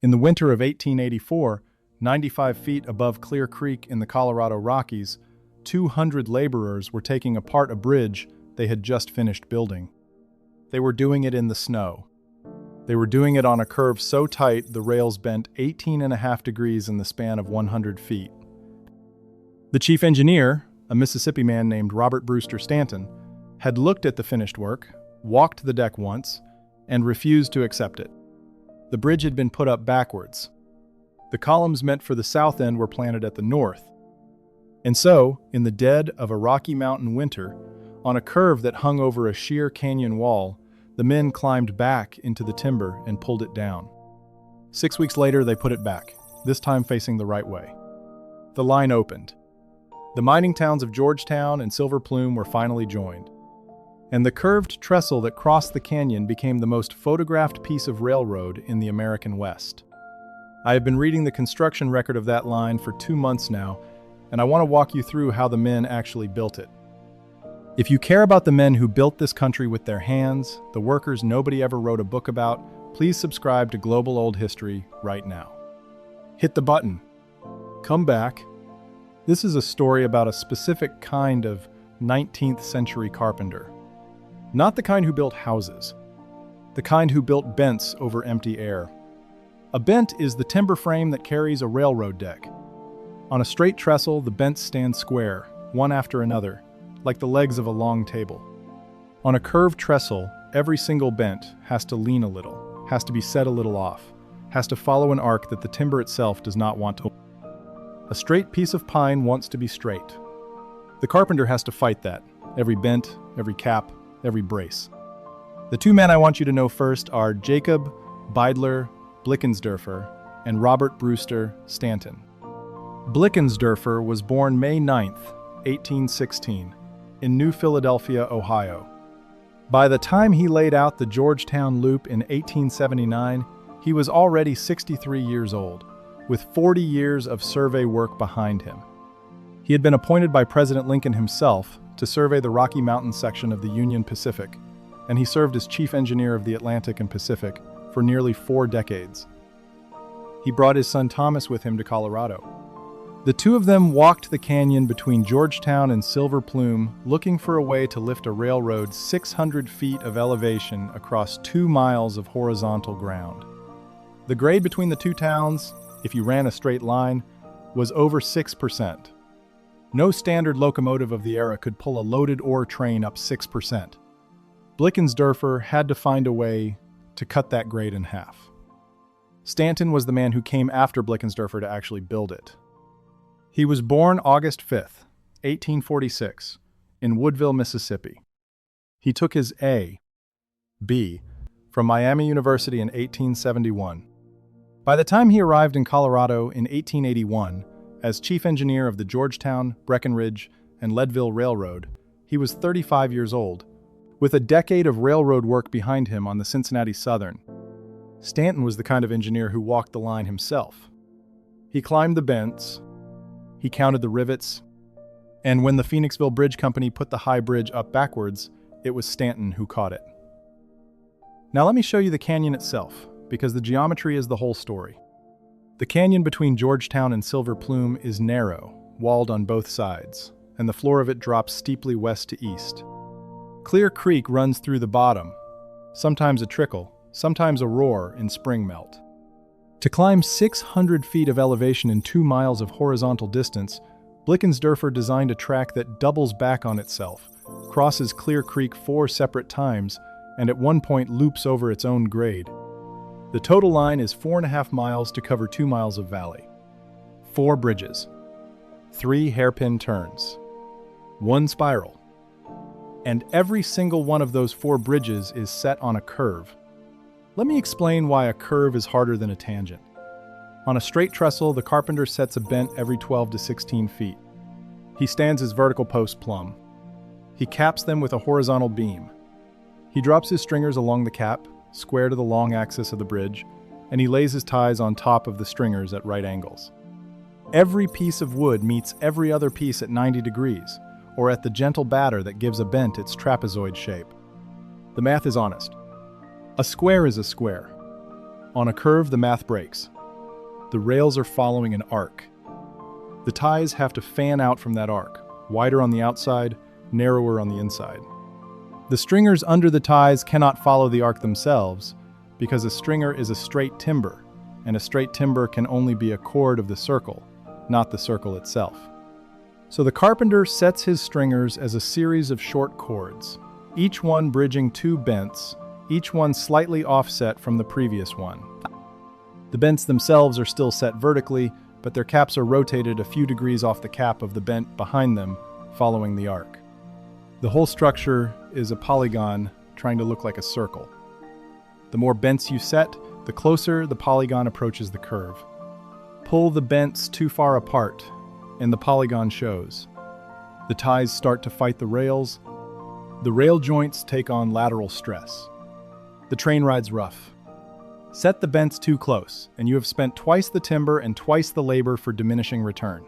In the winter of 1884, 95 feet above Clear Creek in the Colorado Rockies, 200 laborers were taking apart a bridge they had just finished building. They were doing it in the snow. They were doing it on a curve so tight the rails bent 18.5 degrees in the span of 100 feet. The chief engineer, a Mississippi man named Robert Brewster Stanton, had looked at the finished work, walked the deck once, and refused to accept it. The bridge had been put up backwards. The columns meant for the south end were planted at the north. And so, in the dead of a Rocky Mountain winter, on a curve that hung over a sheer canyon wall, the men climbed back into the timber and pulled it down. 6 weeks later, they put it back, this time facing the right way. The line opened. The mining towns of Georgetown and Silver Plume were finally joined. And the curved trestle that crossed the canyon became the most photographed piece of railroad in the American West. I have been reading the construction record of that line for 2 months now, and I want to walk you through how the men actually built it. If you care about the men who built this country with their hands, the workers nobody ever wrote a book about, please subscribe to Global Old History right now. Hit the button. Come back. This is a story about a specific kind of 19th century carpenter. Not the kind who built houses. The kind who built bents over empty air. A bent is the timber frame that carries a railroad deck. On a straight trestle, the bents stand square, one after another, like the legs of a long table. On a curved trestle, every single bent has to lean a little, has to be set a little off, has to follow an arc that the timber itself does not want to. A straight piece of pine wants to be straight. The carpenter has to fight that, every bent, every cap, every brace. The two men I want you to know first are Jacob Beidler Blickensderfer and Robert Brewster Stanton. Blickensderfer was born May 9, 1816, in New Philadelphia, Ohio. By the time he laid out the Georgetown Loop in 1879, he was already 63 years old, with 40 years of survey work behind him. He had been appointed by President Lincoln himself to survey the Rocky Mountain section of the Union Pacific, and he served as chief engineer of the Atlantic and Pacific for nearly 4 decades. He brought his son Thomas with him to Colorado. The two of them walked the canyon between Georgetown and Silver Plume, looking for a way to lift a railroad 600 feet of elevation across 2 miles of horizontal ground. The grade between the two towns, if you ran a straight line, was over 6%. No standard locomotive of the era could pull a loaded ore train up 6%. Blickensderfer had to find a way to cut that grade in half. Stanton was the man who came after Blickensderfer to actually build it. He was born August 5, 1846, in Woodville, Mississippi. He took his A.B. from Miami University in 1871. By the time he arrived in Colorado in 1881, as chief engineer of the Georgetown, Breckenridge, and Leadville Railroad, he was 35 years old, with a decade of railroad work behind him on the Cincinnati Southern. Stanton was the kind of engineer who walked the line himself. He climbed the bents, he counted the rivets, and when the Phoenixville Bridge Company put the high bridge up backwards, it was Stanton who caught it. Now let me show you the canyon itself, because the geometry is the whole story. The canyon between Georgetown and Silver Plume is narrow, walled on both sides, and the floor of it drops steeply west to east. Clear Creek runs through the bottom, sometimes a trickle, sometimes a roar in spring melt. To climb 600 feet of elevation in 2 miles of horizontal distance, Blickensderfer designed a track that doubles back on itself, crosses Clear Creek 4 separate times, and at one point loops over its own grade. The total line is 4.5 miles to cover 2 miles of valley. 4 bridges, 3 hairpin turns, 1 spiral. And every single one of those 4 bridges is set on a curve. Let me explain why a curve is harder than a tangent. On a straight trestle, the carpenter sets a bent every 12 to 16 feet. He stands his vertical posts plumb. He caps them with a horizontal beam. He drops his stringers along the cap, square to the long axis of the bridge, and he lays his ties on top of the stringers at right angles. Every piece of wood meets every other piece at 90 degrees, or at the gentle batter that gives a bent its trapezoid shape. The math is honest. A square is a square. On a curve, the math breaks. The rails are following an arc. The ties have to fan out from that arc, wider on the outside, narrower on the inside. The stringers under the ties cannot follow the arc themselves because a stringer is a straight timber, and a straight timber can only be a chord of the circle, not the circle itself. So the carpenter sets his stringers as a series of short chords, each one bridging two bents, each one slightly offset from the previous one. The bents themselves are still set vertically, but their caps are rotated a few degrees off the cap of the bent behind them, following the arc. The whole structure is a polygon trying to look like a circle. The more bents you set, the closer the polygon approaches the curve. Pull the bents too far apart, and the polygon shows. The ties start to fight the rails. The rail joints take on lateral stress. The train rides rough. Set the bents too close, and you have spent twice the timber and twice the labor for diminishing return.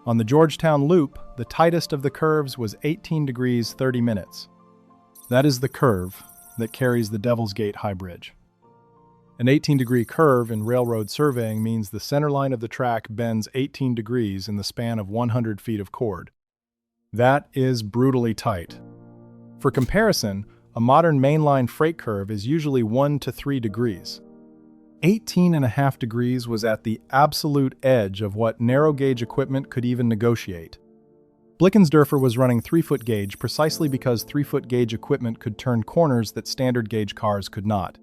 On the Georgetown Loop, the tightest of the curves was 18 degrees 30 minutes. That is the curve that carries the Devil's Gate High Bridge. An 18-degree curve in railroad surveying means the center line of the track bends 18 degrees in the span of 100 feet of chord. That is brutally tight. For comparison, a modern mainline freight curve is usually 1 to 3 degrees. 18.5 degrees was at the absolute edge of what narrow-gauge equipment could even negotiate. Blickensderfer was running 3-foot gauge precisely because 3-foot gauge equipment could turn corners that standard gauge cars could not.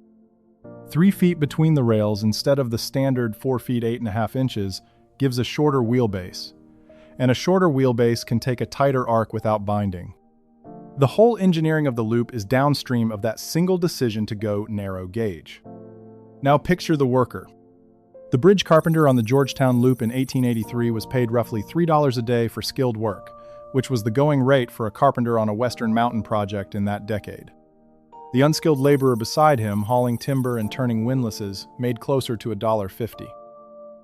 3 feet between the rails instead of the standard 4 feet 8.5 inches gives a shorter wheelbase, and a shorter wheelbase can take a tighter arc without binding. The whole engineering of the loop is downstream of that single decision to go narrow gauge. Now picture the worker. The bridge carpenter on the Georgetown Loop in 1883 was paid roughly $3 a day for skilled work, which was the going rate for a carpenter on a Western mountain project in that decade. The unskilled laborer beside him, hauling timber and turning windlasses, made closer to $1.50.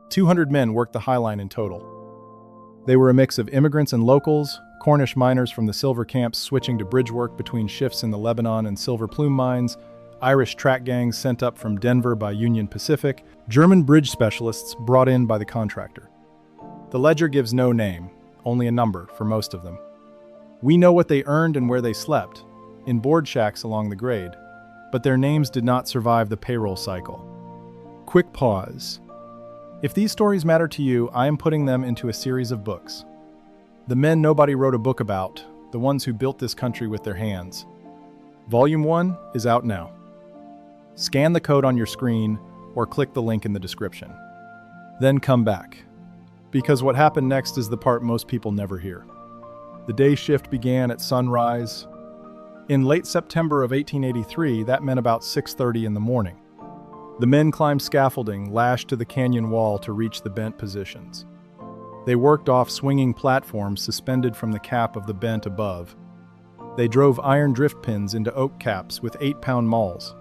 200 men worked the High Line in total. They were a mix of immigrants and locals, Cornish miners from the silver camps switching to bridge work between shifts in the Lebanon and Silver Plume mines, Irish track gangs sent up from Denver by Union Pacific, German bridge specialists brought in by the contractor. The ledger gives no name, only a number for most of them. We know what they earned and where they slept, in board shacks along the grade, but their names did not survive the payroll cycle. Quick pause. If these stories matter to you, I am putting them into a series of books. The men nobody wrote a book about, the ones who built this country with their hands. Volume 1 is out now. Scan the code on your screen or click the link in the description. Then come back, because what happened next is the part most people never hear. The day shift began at sunrise. In late September of 1883, that meant about 6:30 in the morning. The men climbed scaffolding lashed to the canyon wall to reach the bent positions. They worked off swinging platforms suspended from the cap of the bent above. They drove iron drift pins into oak caps with 8-pound mauls.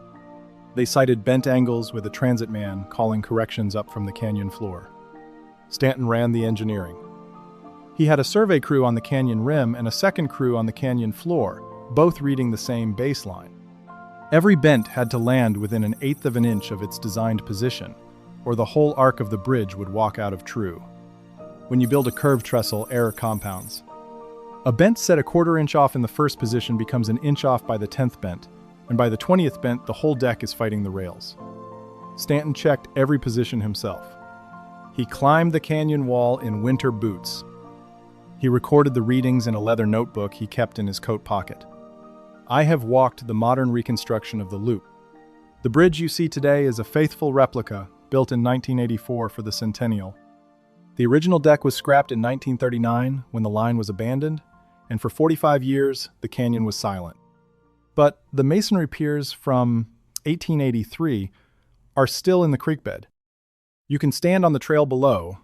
They sighted bent angles with a transit man calling corrections up from the canyon floor. Stanton ran the engineering. He had a survey crew on the canyon rim and a second crew on the canyon floor, both reading the same baseline. Every bent had to land within 1/8 of an inch of its designed position, or the whole arc of the bridge would walk out of true. When you build a curved trestle, error compounds. A bent set a 1/4 inch off in the first position becomes an inch off by the 10th bent, and by the 20th bent, the whole deck is fighting the rails. Stanton checked every position himself. He climbed the canyon wall in winter boots. He recorded the readings in a leather notebook he kept in his coat pocket. I have walked the modern reconstruction of the loop. The bridge you see today is a faithful replica built in 1984 for the centennial. The original deck was scrapped in 1939 when the line was abandoned, and for 45 years, the canyon was silent. But the masonry piers from 1883 are still in the creek bed. You can stand on the trail below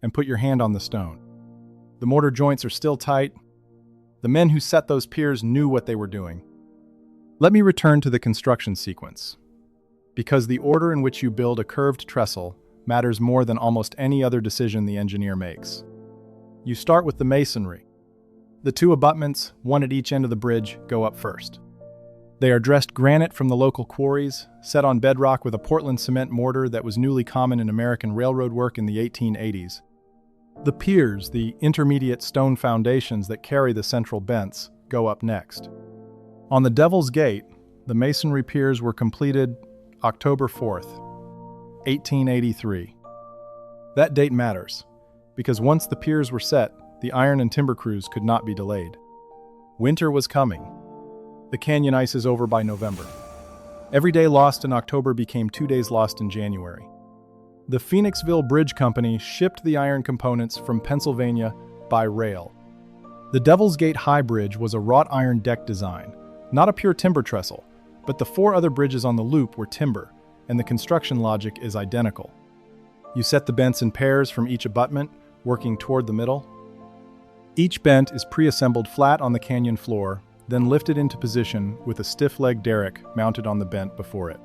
and put your hand on the stone. The mortar joints are still tight. The men who set those piers knew what they were doing. Let me return to the construction sequence, because the order in which you build a curved trestle matters more than almost any other decision the engineer makes. You start with the masonry. The 2 abutments, one at each end of the bridge, go up first. They are dressed granite from the local quarries, set on bedrock with a Portland cement mortar that was newly common in American railroad work in the 1880s. The piers, the intermediate stone foundations that carry the central bents, go up next. On the Devil's Gate, the masonry piers were completed October 4th, 1883. That date matters, because once the piers were set, the iron and timber crews could not be delayed. Winter was coming. The canyon ice is over by November. Every day lost in October became 2 days lost in January. The Phoenixville Bridge Company shipped the iron components from Pennsylvania by rail. The Devil's Gate High Bridge was a wrought iron deck design, not a pure timber trestle, but the 4 other bridges on the loop were timber, and the construction logic is identical. You set the bents in pairs from each abutment, working toward the middle. Each bent is pre-assembled flat on the canyon floor, then lifted into position with a stiff-leg derrick mounted on the bent before it.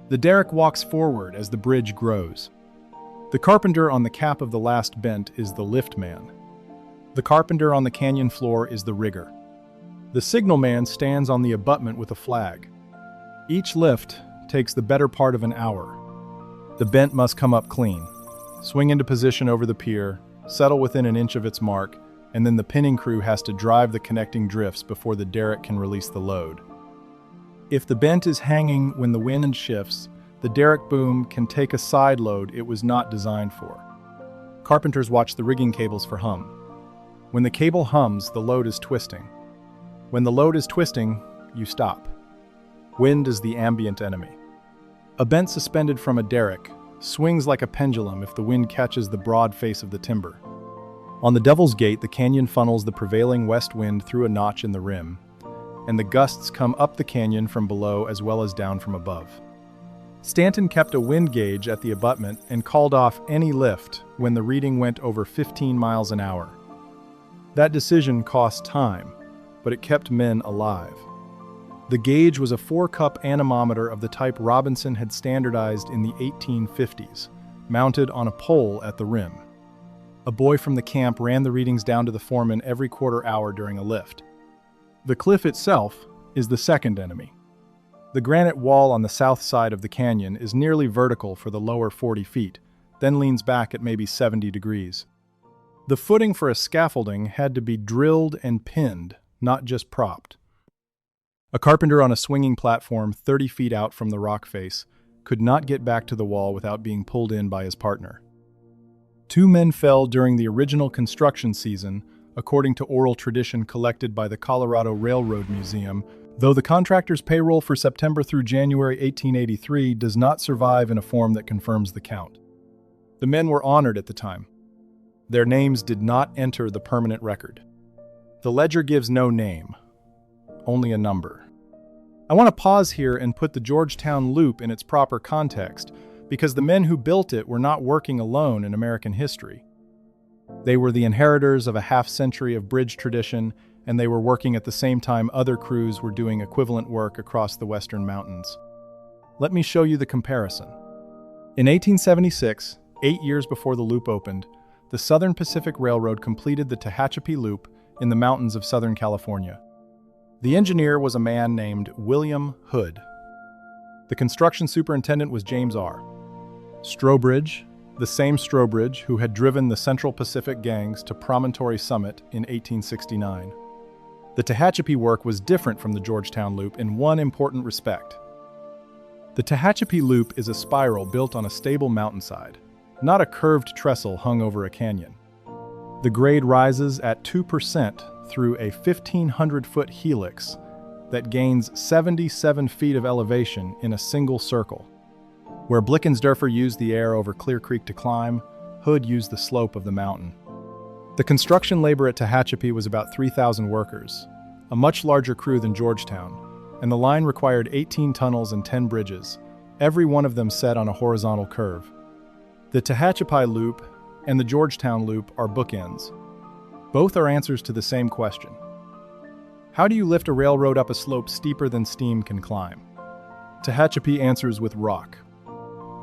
The derrick walks forward as the bridge grows. The carpenter on the cap of the last bent is the lift man. The carpenter on the canyon floor is the rigger. The signalman stands on the abutment with a flag. Each lift takes the better part of an hour. The bent must come up clean, swing into position over the pier, settle within an inch of its mark, and then the pinning crew has to drive the connecting drifts before the derrick can release the load. If the bent is hanging when the wind shifts, the derrick boom can take a side load it was not designed for. Carpenters watch the rigging cables for hum. When the cable hums, the load is twisting. When the load is twisting, you stop. Wind is the ambient enemy. A bent suspended from a derrick swings like a pendulum if the wind catches the broad face of the timber. On the Devil's Gate, the canyon funnels the prevailing west wind through a notch in the rim, and the gusts come up the canyon from below as well as down from above. Stanton kept a wind gauge at the abutment and called off any lift when the reading went over 15 miles an hour. That decision cost time, but it kept men alive. The gauge was a 4-cup anemometer of the type Robinson had standardized in the 1850s, mounted on a pole at the rim. A boy from the camp ran the readings down to the foreman every quarter hour during a lift. The cliff itself is the second enemy. The granite wall on the south side of the canyon is nearly vertical for the lower 40 feet, then leans back at maybe 70 degrees. The footing for a scaffolding had to be drilled and pinned, not just propped. A carpenter on a swinging platform 30 feet out from the rock face could not get back to the wall without being pulled in by his partner. 2 men fell during the original construction season, according to oral tradition collected by the Colorado Railroad Museum, though the contractor's payroll for September through January 1883 does not survive in a form that confirms the count. The men were honored at the time. Their names did not enter the permanent record. The ledger gives no name, only a number. I want to pause here and put the Georgetown Loop in its proper context, because the men who built it were not working alone in American history. They were the inheritors of a half-century of bridge tradition, and they were working at the same time other crews were doing equivalent work across the western mountains. Let me show you the comparison. In 1876, 8 years before the loop opened, the Southern Pacific Railroad completed the Tehachapi Loop in the mountains of Southern California. The engineer was a man named William Hood. The construction superintendent was James R. Strobridge, the same Strobridge who had driven the Central Pacific gangs to Promontory Summit in 1869. The Tehachapi work was different from the Georgetown Loop in one important respect. The Tehachapi Loop is a spiral built on a stable mountainside, not a curved trestle hung over a canyon. The grade rises at 2% through a 1,500-foot helix that gains 77 feet of elevation in a single circle. Where Blickensderfer used the air over Clear Creek to climb, Hood used the slope of the mountain. The construction labor at Tehachapi was about 3,000 workers, a much larger crew than Georgetown, and the line required 18 tunnels and 10 bridges, every one of them set on a horizontal curve. The Tehachapi Loop and the Georgetown Loop are bookends. Both are answers to the same question. How do you lift a railroad up a slope steeper than steam can climb? Tehachapi answers with rock.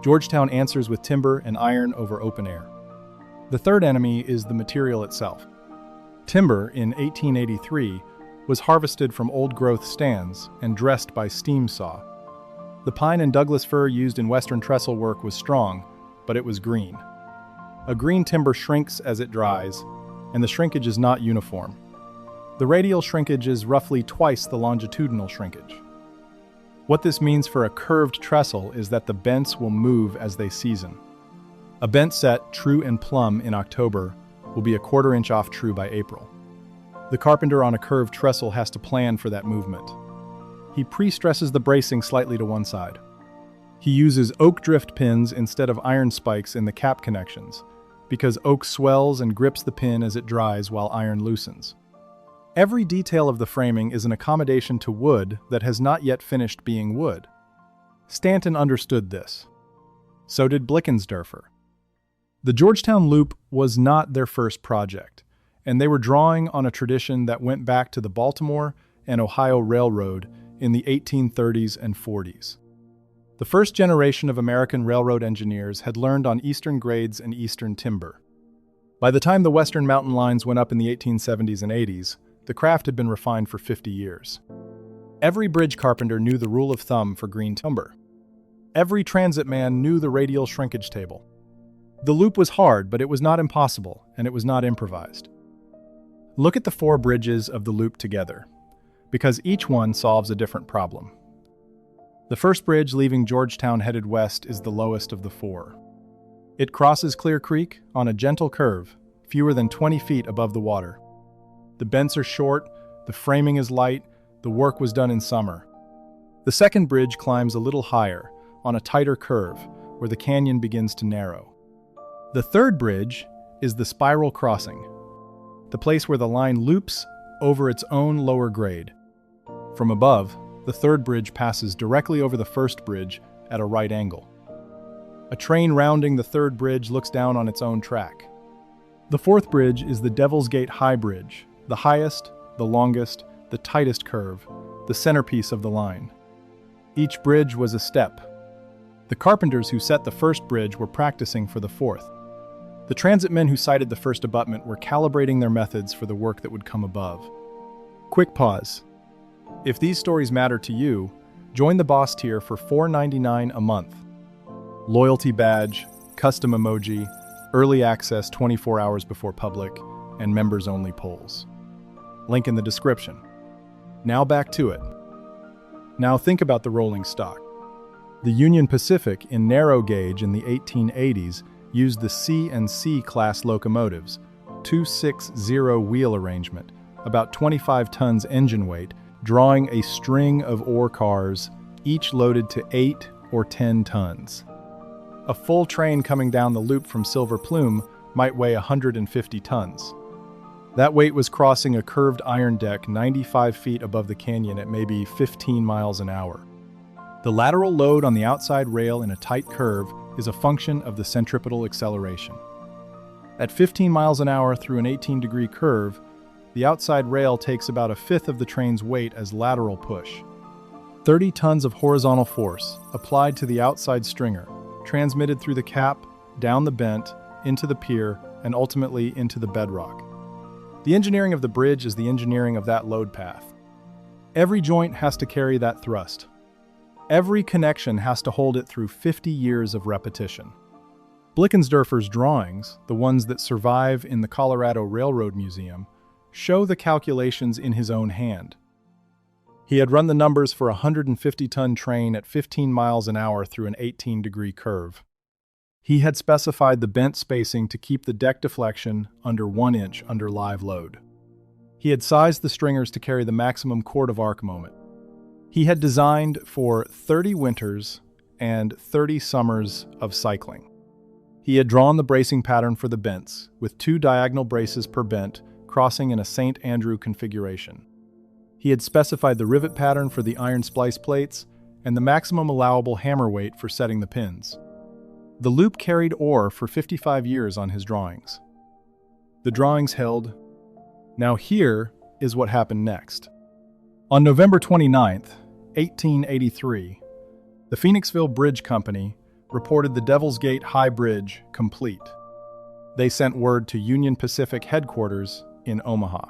Georgetown answers with timber and iron over open air. The third enemy is the material itself. Timber, in 1883, was harvested from old-growth stands and dressed by steam saw. The pine and Douglas fir used in Western trestle work was strong, but it was green. A green timber shrinks as it dries, and the shrinkage is not uniform. The radial shrinkage is roughly twice the longitudinal shrinkage. What this means for a curved trestle is that the bents will move as they season. A bent set true and plumb in October will be a quarter inch off true by April. The carpenter on a curved trestle has to plan for that movement. He pre-stresses the bracing slightly to one side. He uses oak drift pins instead of iron spikes in the cap connections, because oak swells and grips the pin as it dries while iron loosens. Every detail of the framing is an accommodation to wood that has not yet finished being wood. Stanton understood this. So did Blickensderfer. The Georgetown Loop was not their first project, and they were drawing on a tradition that went back to the Baltimore and Ohio Railroad in the 1830s and 40s. The first generation of American railroad engineers had learned on eastern grades and eastern timber. By the time the western mountain lines went up in the 1870s and 80s, the craft had been refined for 50 years. Every bridge carpenter knew the rule of thumb for green timber. Every transit man knew the radial shrinkage table. The loop was hard, but it was not impossible, and it was not improvised. Look at the 4 bridges of the loop together, because each one solves a different problem. The first bridge leaving Georgetown headed west is the lowest of the 4. It crosses Clear Creek on a gentle curve, fewer than 20 feet above the water. The bents are short, the framing is light, the work was done in summer. The second bridge climbs a little higher, on a tighter curve, where the canyon begins to narrow. The third bridge is the spiral crossing, the place where the line loops over its own lower grade. From above, the third bridge passes directly over the first bridge at a right angle. A train rounding the third bridge looks down on its own track. The fourth bridge is the Devil's Gate High Bridge, the highest, the longest, the tightest curve, the centerpiece of the line. Each bridge was a step. The carpenters who set the first bridge were practicing for the fourth. The transit men who sited the first abutment were calibrating their methods for the work that would come above. Quick pause. If these stories matter to you, join the Boss tier for $4.99 a month. Loyalty badge, custom emoji, early access 24 hours before public, and members-only polls. Link in the description. Now back to it. Now think about the rolling stock. The Union Pacific in narrow gauge in the 1880s used the C and C class locomotives, 260 wheel arrangement, about 25 tons engine weight, drawing a string of ore cars, each loaded to 8 or 10 tons. A full train coming down the loop from Silver Plume might weigh 150 tons. That weight was crossing a curved iron deck 95 feet above the canyon at maybe 15 miles an hour. The lateral load on the outside rail in a tight curve is a function of the centripetal acceleration. At 15 miles an hour through an 18-degree curve, the outside rail takes about a fifth of the train's weight as lateral push. 30 tons of horizontal force applied to the outside stringer, transmitted through the cap, down the bent, into the pier, and ultimately into the bedrock. The engineering of the bridge is the engineering of that load path. Every joint has to carry that thrust. Every connection has to hold it through 50 years of repetition. Blickensderfer's drawings, the ones that survive in the Colorado Railroad Museum, show the calculations in his own hand. He had run the numbers for a 150-ton train at 15 miles an hour through an 18-degree curve. He had specified the bent spacing to keep the deck deflection under 1 inch under live load. He had sized the stringers to carry the maximum chord of arc moment. He had designed for 30 winters and 30 summers of cycling. He had drawn the bracing pattern for the bents, with 2 diagonal braces per bent crossing in a St. Andrew configuration. He had specified the rivet pattern for the iron splice plates and the maximum allowable hammer weight for setting the pins. The loop carried ore for 55 years on his drawings. The drawings held. Now here is what happened next. On November 29, 1883, the Phoenixville Bridge Company reported the Devil's Gate High Bridge complete. They sent word to Union Pacific headquarters in Omaha.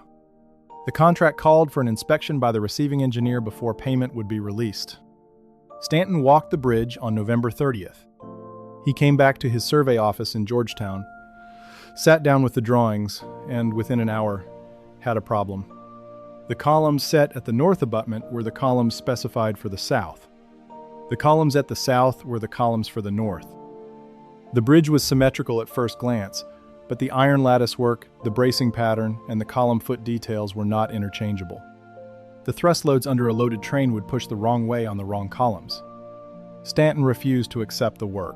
The contract called for an inspection by the receiving engineer before payment would be released. Stanton walked the bridge on November 30th. He came back to his survey office in Georgetown, sat down with the drawings, and within an hour, had a problem. The columns set at the north abutment were the columns specified for the south. The columns at the south were the columns for the north. The bridge was symmetrical at first glance, but the iron lattice work, the bracing pattern, and the column foot details were not interchangeable. The thrust loads under a loaded train would push the wrong way on the wrong columns. Stanton refused to accept the work.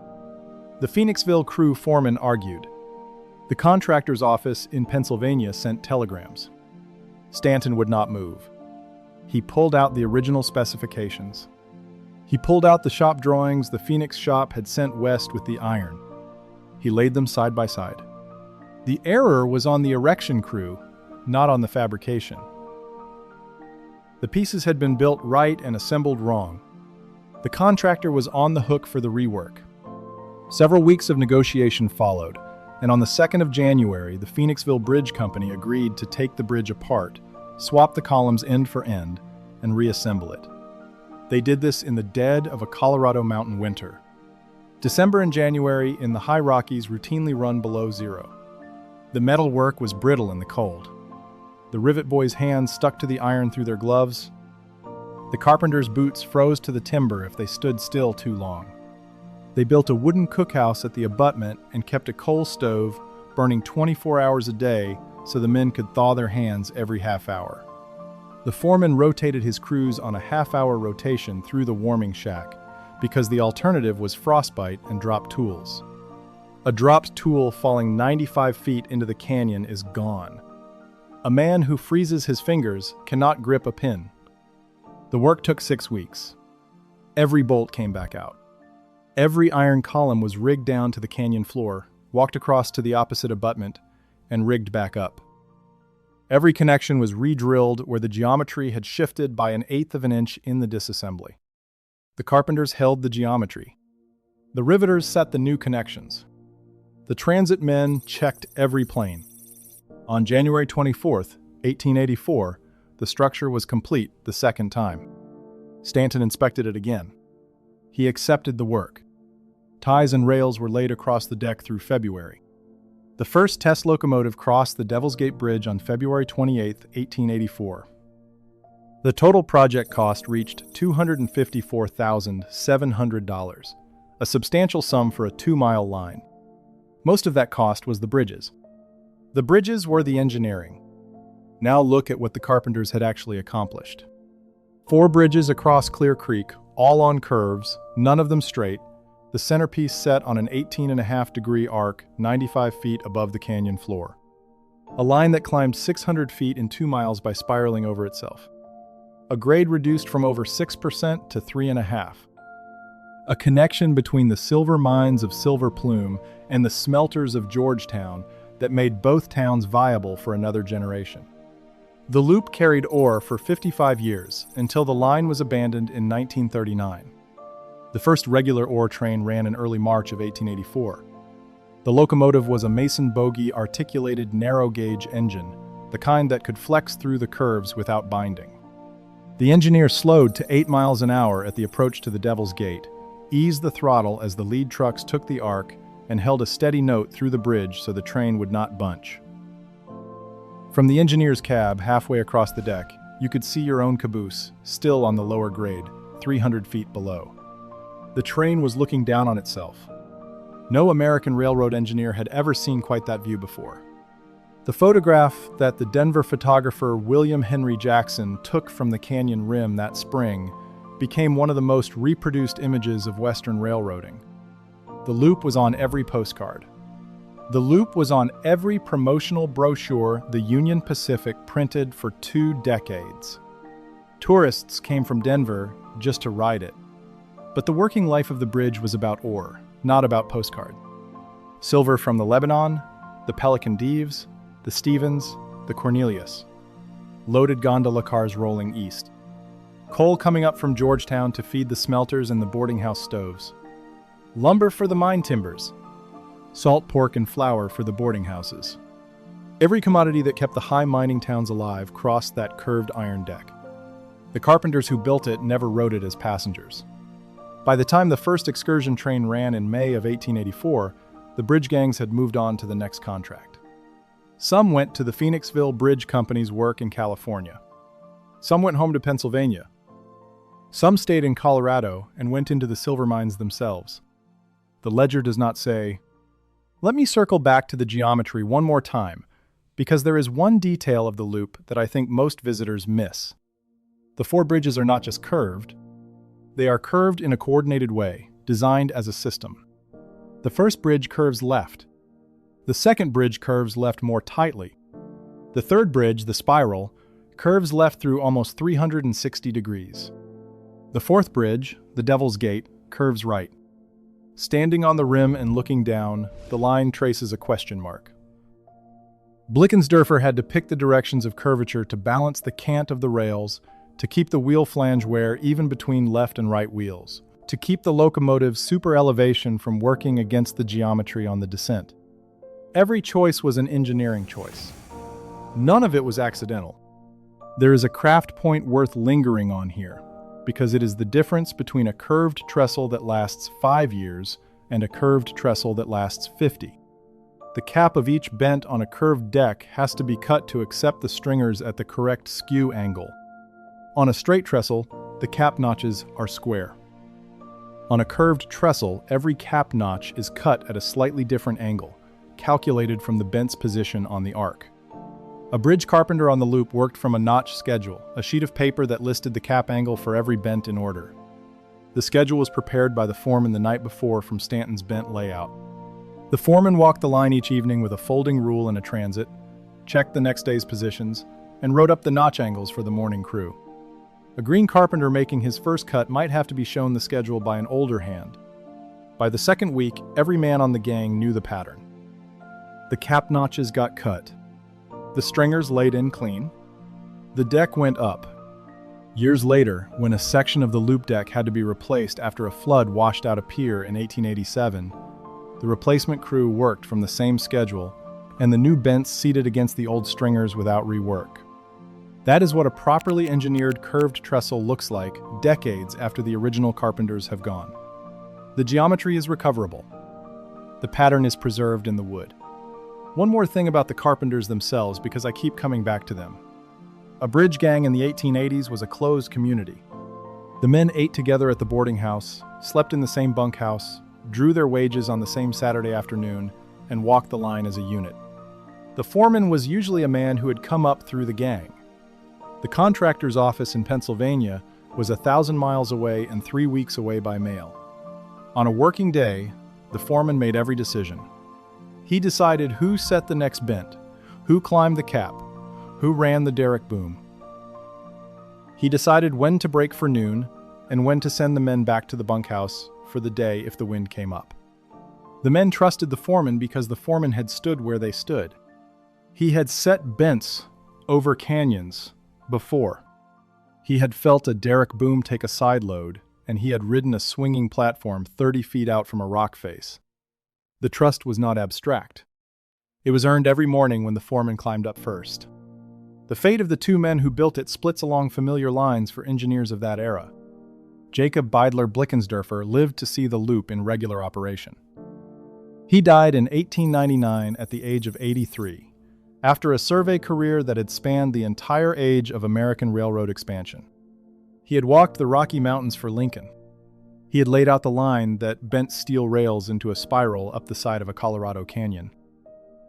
The Phoenixville crew foreman argued. The contractor's office in Pennsylvania sent telegrams. Stanton would not move. He pulled out the original specifications. He pulled out the shop drawings the Phoenix shop had sent west with the iron. He laid them side by side. The error was on the erection crew, not on the fabrication. The pieces had been built right and assembled wrong. The contractor was on the hook for the rework. Several weeks of negotiation followed, and on the 2nd of January, the Phoenixville Bridge Company agreed to take the bridge apart, swap the columns end for end, and reassemble it. They did this in the dead of a Colorado mountain winter. December and January in the high Rockies routinely run below zero. The metal work was brittle in the cold. The rivet boys' hands stuck to the iron through their gloves. The carpenter's boots froze to the timber if they stood still too long. They built a wooden cookhouse at the abutment and kept a coal stove burning 24 hours a day so the men could thaw their hands every half hour. The foreman rotated his crews on a half-hour rotation through the warming shack because the alternative was frostbite and dropped tools. A dropped tool falling 95 feet into the canyon is gone. A man who freezes his fingers cannot grip a pin. The work took 6 weeks. Every bolt came back out. Every iron column was rigged down to the canyon floor, walked across to the opposite abutment, and rigged back up. Every connection was re-drilled where the geometry had shifted by 1/8 of an inch in the disassembly. The carpenters held the geometry. The riveters set the new connections. The transit men checked every plane. On January 24th, 1884, the structure was complete the second time. Stanton inspected it again. He accepted the work. Ties and rails were laid across the deck through February. The first test locomotive crossed the Devil's Gate Bridge on February 28, 1884. The total project cost reached $254,700, a substantial sum for a 2-mile line. Most of that cost was the bridges. The bridges were the engineering. Now look at what the carpenters had actually accomplished. 4 bridges across Clear Creek, all on curves, none of them straight, the centerpiece set on an 18.5-degree arc 95 feet above the canyon floor. A line that climbed 600 feet in 2 miles by spiraling over itself. A grade reduced from over 6% to 3.5%. A connection between the silver mines of Silver Plume and the smelters of Georgetown that made both towns viable for another generation. The loop carried ore for 55 years until the line was abandoned in 1939. The first regular ore train ran in early March of 1884. The locomotive was a Mason bogie articulated narrow-gauge engine, the kind that could flex through the curves without binding. The engineer slowed to 8 miles an hour at the approach to the Devil's Gate, eased the throttle as the lead trucks took the arc, and held a steady note through the bridge so the train would not bunch. From the engineer's cab halfway across the deck, you could see your own caboose, still on the lower grade, 300 feet below. The train was looking down on itself. No American railroad engineer had ever seen quite that view before. The photograph that the Denver photographer William Henry Jackson took from the canyon rim that spring became one of the most reproduced images of Western railroading. The loop was on every postcard. The loop was on every promotional brochure the Union Pacific printed for 2 decades. Tourists came from Denver just to ride it. But the working life of the bridge was about ore, not about postcard. Silver from the Lebanon, the Pelican Deeves, the Stevens, the Cornelius. Loaded gondola cars rolling east. Coal coming up from Georgetown to feed the smelters and the boarding house stoves. Lumber for the mine timbers. Salt pork and flour for the boarding houses. Every commodity that kept the high mining towns alive crossed that curved iron deck. The carpenters who built it never rode it as passengers. By the time the first excursion train ran in May of 1884, the bridge gangs had moved on to the next contract. Some went to the Phoenixville Bridge Company's work in California. Some went home to Pennsylvania. Some stayed in Colorado and went into the silver mines themselves. The ledger does not say. Let me circle back to the geometry one more time, because there is one detail of the loop that I think most visitors miss. The four bridges are not just curved. They are curved in a coordinated way, designed as a system. The first bridge curves left. The second bridge curves left more tightly. The third bridge, the spiral, curves left through almost 360 degrees. The fourth bridge, the Devil's Gate, curves right. Standing on the rim and looking down, the line traces a question mark. Blickensderfer had to pick the directions of curvature to balance the cant of the rails, to keep the wheel flange wear even between left and right wheels, to keep the locomotive's super elevation from working against the geometry on the descent. Every choice was an engineering choice. None of it was accidental. There is a craft point worth lingering on here, because it is the difference between a curved trestle that lasts 5 years and a curved trestle that lasts 50. The cap of each bent on a curved deck has to be cut to accept the stringers at the correct skew angle. On a straight trestle, the cap notches are square. On a curved trestle, every cap notch is cut at a slightly different angle, calculated from the bent's position on the arc. A bridge carpenter on the loop worked from a notch schedule, a sheet of paper that listed the cap angle for every bent in order. The schedule was prepared by the foreman the night before from Stanton's bent layout. The foreman walked the line each evening with a folding rule and a transit, checked the next day's positions, and wrote up the notch angles for the morning crew. A green carpenter making his first cut might have to be shown the schedule by an older hand. By the second week, every man on the gang knew the pattern. The cap notches got cut. The stringers laid in clean. The deck went up. Years later, when a section of the loop deck had to be replaced after a flood washed out a pier in 1887, the replacement crew worked from the same schedule, and the new bents seated against the old stringers without rework. That is what a properly engineered curved trestle looks like decades after the original carpenters have gone. The geometry is recoverable. The pattern is preserved in the wood. One more thing about the carpenters themselves, because I keep coming back to them. A bridge gang in the 1880s was a closed community. The men ate together at the boarding house, slept in the same bunkhouse, drew their wages on the same Saturday afternoon, and walked the line as a unit. The foreman was usually a man who had come up through the gang. The contractor's office in Pennsylvania was 1,000 miles away and 3 weeks away by mail. On a working day, the foreman made every decision. He decided who set the next bent, who climbed the cap, who ran the derrick boom. He decided when to break for noon and when to send the men back to the bunkhouse for the day if the wind came up. The men trusted the foreman because the foreman had stood where they stood. He had set bents over canyons before. He had felt a derrick boom take a side load, and he had ridden a swinging platform 30 feet out from a rock face. The trust was not abstract. It was earned every morning when the foreman climbed up first. The fate of the two men who built it splits along familiar lines for engineers of that era. Jacob Beidler Blickensderfer lived to see the loop in regular operation. He died in 1899 at the age of 83, after a survey career that had spanned the entire age of American railroad expansion. He had walked the Rocky Mountains for Lincoln. He had laid out the line that bent steel rails into a spiral up the side of a Colorado canyon.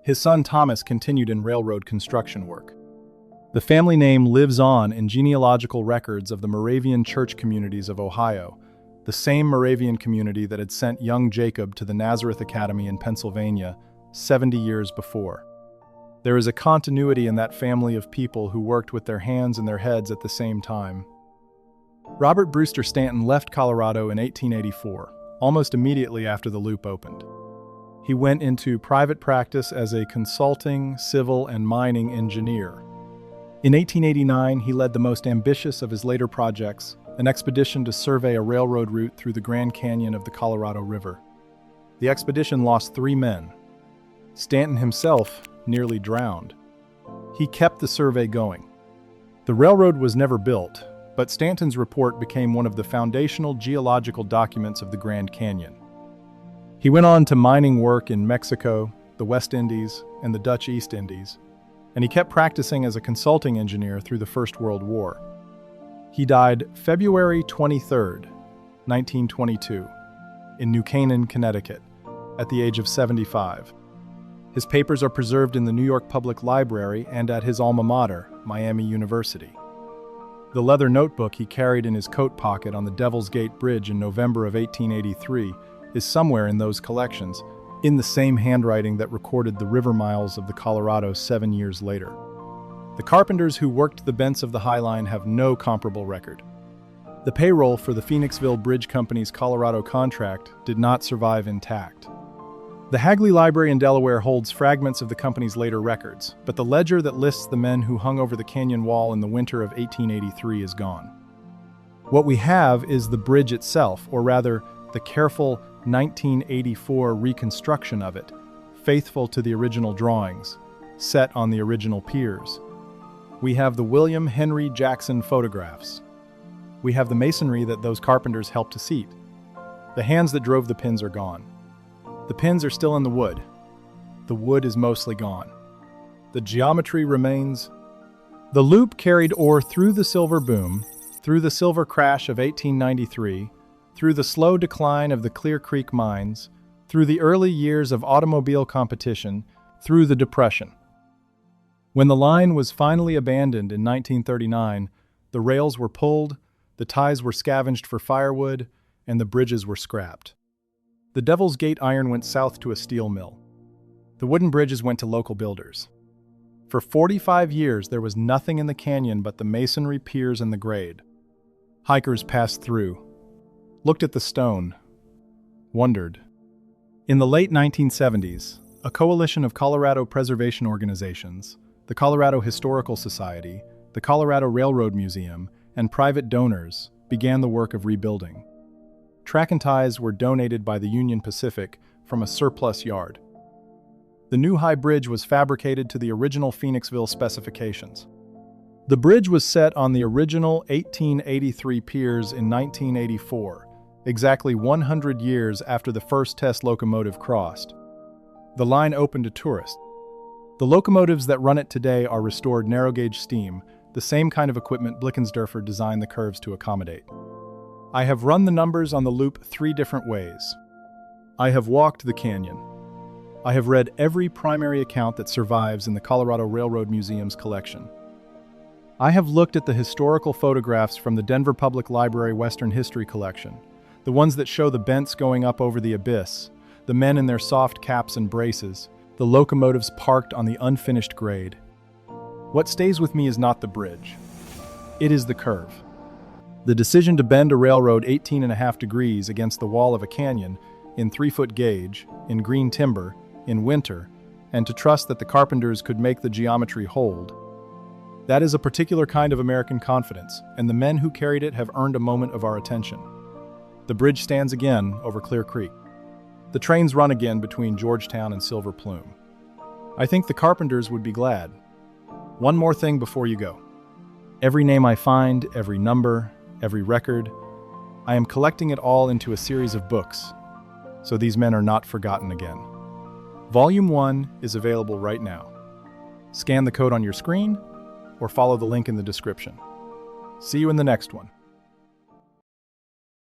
His son Thomas continued in railroad construction work. The family name lives on in genealogical records of the Moravian church communities of Ohio, the same Moravian community that had sent young Jacob to the Nazareth Academy in Pennsylvania 70 years before. There is a continuity in that family of people who worked with their hands and their heads at the same time. Robert Brewster Stanton left Colorado in 1884, almost immediately after the loop opened. He went into private practice as a consulting, civil, and mining engineer. In 1889, he led the most ambitious of his later projects, an expedition to survey a railroad route through the Grand Canyon of the Colorado River. The expedition lost 3 men. Stanton himself nearly drowned. He kept the survey going. The railroad was never built, but Stanton's report became one of the foundational geological documents of the Grand Canyon. He went on to mining work in Mexico, the West Indies, and the Dutch East Indies, and he kept practicing as a consulting engineer through the First World War. He died February 23, 1922, in New Canaan, Connecticut, at the age of 75. His papers are preserved in the New York Public Library and at his alma mater, Miami University. The leather notebook he carried in his coat pocket on the Devil's Gate Bridge in November of 1883 is somewhere in those collections, in the same handwriting that recorded the river miles of the Colorado 7 years later. The carpenters who worked the bents of the High Line have no comparable record. The payroll for the Phoenixville Bridge Company's Colorado contract did not survive intact. The Hagley Library in Delaware holds fragments of the company's later records, but the ledger that lists the men who hung over the canyon wall in the winter of 1883 is gone. What we have is the bridge itself, or rather, the careful 1984 reconstruction of it, faithful to the original drawings, set on the original piers. We have the William Henry Jackson photographs. We have the masonry that those carpenters helped to seat. The hands that drove the pins are gone. The pins are still in the wood. The wood is mostly gone. The geometry remains. The loop carried ore through the silver boom, through the silver crash of 1893, through the slow decline of the Clear Creek mines, through the early years of automobile competition, through the Depression. When the line was finally abandoned in 1939, the rails were pulled, the ties were scavenged for firewood, and the bridges were scrapped. The Devil's Gate iron went south to a steel mill. The wooden bridges went to local builders. For 45 years, there was nothing in the canyon but the masonry piers and the grade. Hikers passed through, looked at the stone, wondered. In the late 1970s, a coalition of Colorado preservation organizations, the Colorado Historical Society, the Colorado Railroad Museum, and private donors began the work of rebuilding. Track and ties were donated by the Union Pacific from a surplus yard. The new high bridge was fabricated to the original Phoenixville specifications. The bridge was set on the original 1883 piers in 1984, exactly 100 years after the first test locomotive crossed. The line opened to tourists. The locomotives that run it today are restored narrow-gauge steam, the same kind of equipment Blickensderfer designed the curves to accommodate. I have run the numbers on the loop 3 different ways. I have walked the canyon. I have read every primary account that survives in the Colorado Railroad Museum's collection. I have looked at the historical photographs from the Denver Public Library Western History Collection, the ones that show the bents going up over the abyss, the men in their soft caps and braces, the locomotives parked on the unfinished grade. What stays with me is not the bridge. It is the curve. The decision to bend a railroad 18.5 degrees against the wall of a canyon in 3-foot gauge, in green timber, in winter, and to trust that the carpenters could make the geometry hold. That is a particular kind of American confidence, and the men who carried it have earned a moment of our attention. The bridge stands again over Clear Creek. The trains run again between Georgetown and Silver Plume. I think the carpenters would be glad. One more thing before you go. Every name I find, every number, every record, I am collecting it all into a series of books, so these men are not forgotten again. Volume 1 is available right now. Scan the code on your screen, or follow the link in the description. See you in the next one.